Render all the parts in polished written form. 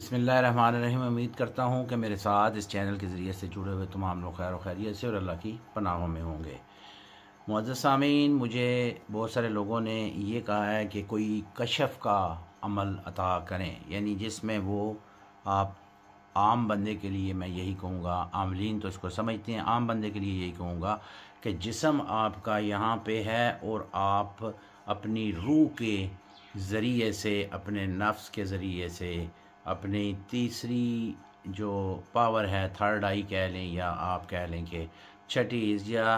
बिस्मिल्लाहिर्रहमानिर्रहीम। उम्मीद करता हूँ कि मेरे साथ इस चैनल के ज़रिए से जुड़े हुए तमाम लोग खैर खैरियत से और अल्लाह की पनाहों में होंगे। मुअज़्ज़ज़ सामीन, मुझे बहुत सारे लोगों ने ये कहा है कि कोई कशफ का अमल अता करें, यानी जिसमें वो आप आम बंदे के लिए, मैं यही कहूँगा, आमलीन तो इसको समझते हैं, आम बंदे के लिए यही कहूँगा कि जिस्म आपका यहाँ पे है और आप अपनी रूह के ज़रिए से, अपने नफ्स के ज़रिए से, अपनी तीसरी जो पावर है, थर्ड आई कह लें या आप कह लें कि छठी, या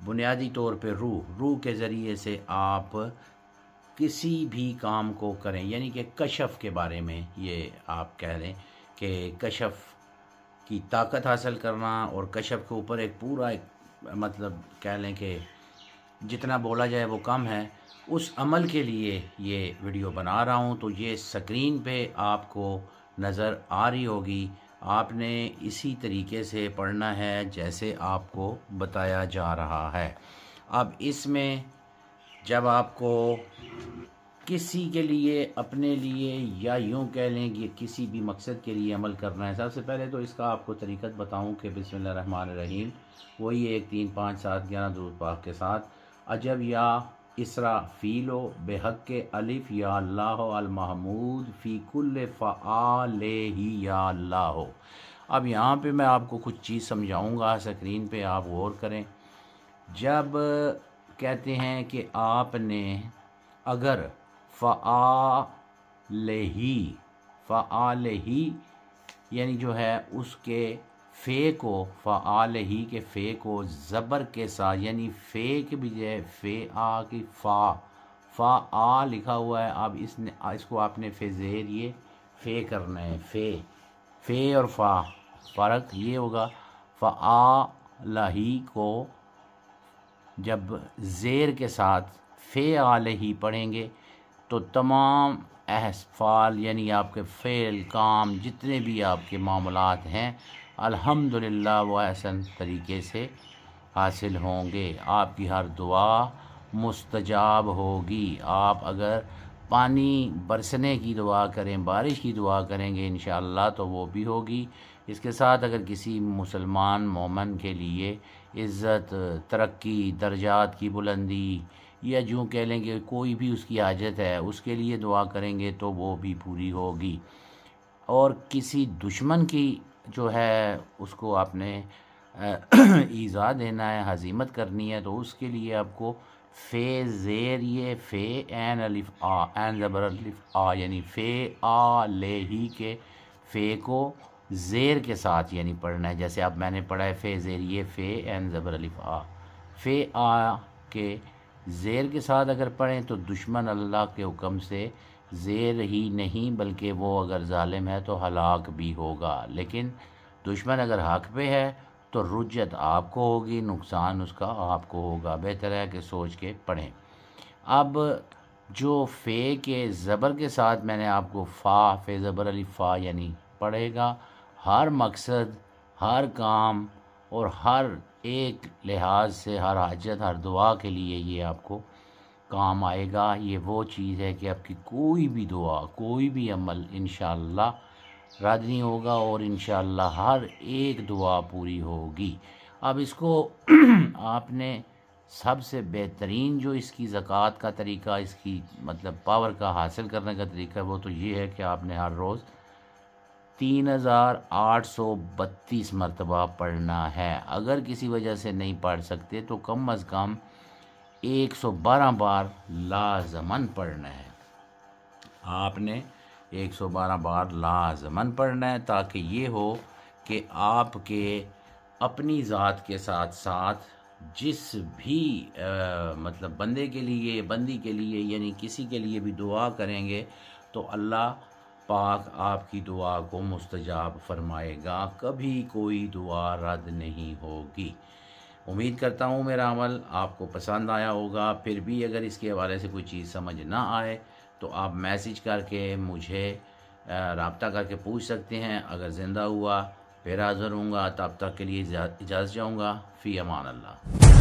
बुनियादी तौर पे रूह के ज़रिए से आप किसी भी काम को करें, यानी कि कशफ के बारे में ये आप कह लें कि कशफ की ताकत हासिल करना, और कशफ के ऊपर एक पूरा मतलब कह लें कि जितना बोला जाए वो कम है, उस अमल के लिए ये वीडियो बना रहा हूँ। तो ये स्क्रीन पे आपको नज़र आ रही होगी, आपने इसी तरीके से पढ़ना है जैसे आपको बताया जा रहा है। अब इसमें जब आपको किसी के लिए, अपने लिए, या यूँ कह लें कि किसी भी मकसद के लिए अमल करना है, सबसे पहले तो इसका आपको तरीक़त बताऊं कि बिस्मिल्लाहिर्रहमानिर्रहीम, वही 1 3 5 7 11 दुरूद पाक के साथ अजब या इसराफीलो बेहक़्क़े अलिफ या अल्लाह अल महमूद फ़ी कुल्ल फ़आलेही या अल्लाह। अब यहाँ पे मैं आपको कुछ चीज़ समझाऊँगा, स्क्रीन पे आप गौर करें। जब कहते हैं कि आपने अगर फ़आलेही यानी जो है उसके फ़े को, फ़आलेही के फ़े को ज़बर के साथ, यानी फ़े के बजाय फ़े आ की फ़ा लिखा हुआ है। अब इसको आपने फ़े ज़ेर ये फ़े करना है, फ़े और फ़ा फ़र्क ये होगा। फ़आलही को जब ज़ेर के साथ फ़े आलही पढ़ेंगे तो तमाम अहफ़ाल, यानी आपके फ़ेल, काम, जितने भी आपके मामलात हैं, अल्हम्दुलिल्लाह वो एहसन तरीके से हासिल होंगे। आपकी हर दुआ मुस्तजाब होगी। आप अगर पानी बरसने की दुआ करें, बारिश की दुआ करेंगे इंशाअल्लाह तो वो भी होगी। इसके साथ अगर किसी मुसलमान मोमन के लिए इज़्ज़त, तरक्की, दर्जात की बुलंदी, या यूँ कह लें कि कोई भी उसकी हाजत है उसके लिए दुआ करेंगे तो वो भी पूरी होगी। और किसी दुश्मन की जो है उसको आपने ईज़ा देना है, हज़ीमत करनी है, तो उसके लिए आपको फ़े ज़ेर ये फ़े ऐन अलिफ आ, ऐन ज़बर अलिफ आ, यानी फ़े आ ले ही के फ़े को ज़ेर के साथ यानी पढ़ना है। जैसे अब मैंने पढ़ा है फ़े ज़ेर ये फ़े ऐन ज़बर अलिफ आ, फ़े आ के ज़ेर के साथ अगर पढ़ें तो दुश्मन अल्लाह के हुक्म से ज़ेर ही नहीं बल्कि वो अगर ज़ालिम है तो हलाक भी होगा। लेकिन दुश्मन अगर हक़ पे है तो रुज्जत आपको होगी, नुकसान उसका आपको होगा। बेहतर है कि सोच के पढ़ें। अब जो फ़े के ज़बर के साथ मैंने आपको फ़े ज़बर अलिफ फ़ा यानी पढ़ेगा, हर मकसद, हर काम और हर एक लिहाज से, हर हाजत, हर दुआ के लिए ये आपको काम आएगा। ये वो चीज़ है कि आपकी कोई भी दुआ, कोई भी अमल इंशाअल्लाह रद्द नहीं होगा और इंशाअल्लाह हर एक दुआ पूरी होगी। अब इसको आपने सबसे बेहतरीन जो इसकी ज़कात का तरीका, इसकी मतलब पावर का हासिल करने का तरीका, वो तो ये है कि आपने हर रोज़ 3832 मरतबा पढ़ना है। अगर किसी वजह से नहीं पढ़ सकते तो कम अज़ कम 112 बार लाज़मन पढ़ना है। आपने 112 बार लाज़मन पढ़ना है, ताकि ये हो कि आपके अपनी ज़ात के साथ साथ जिस भी मतलब बंदे के लिए, बंदी के लिए, यानी किसी के लिए भी दुआ करेंगे तो अल्लाह पाक आपकी दुआ को मुस्तजाब फरमाएगा। कभी कोई दुआ रद्द नहीं होगी। उम्मीद करता हूँ मेरा अमल आपको पसंद आया होगा। फिर भी अगर इसके हवाले से कोई चीज़ समझ ना आए तो आप मैसेज करके मुझे रब्ता करके पूछ सकते हैं। अगर ज़िंदा हुआ फिर हाज़िर हूँगा, तब तक के लिए इजाज़त चाहूँगा। फ़ी अमान अल्लाह।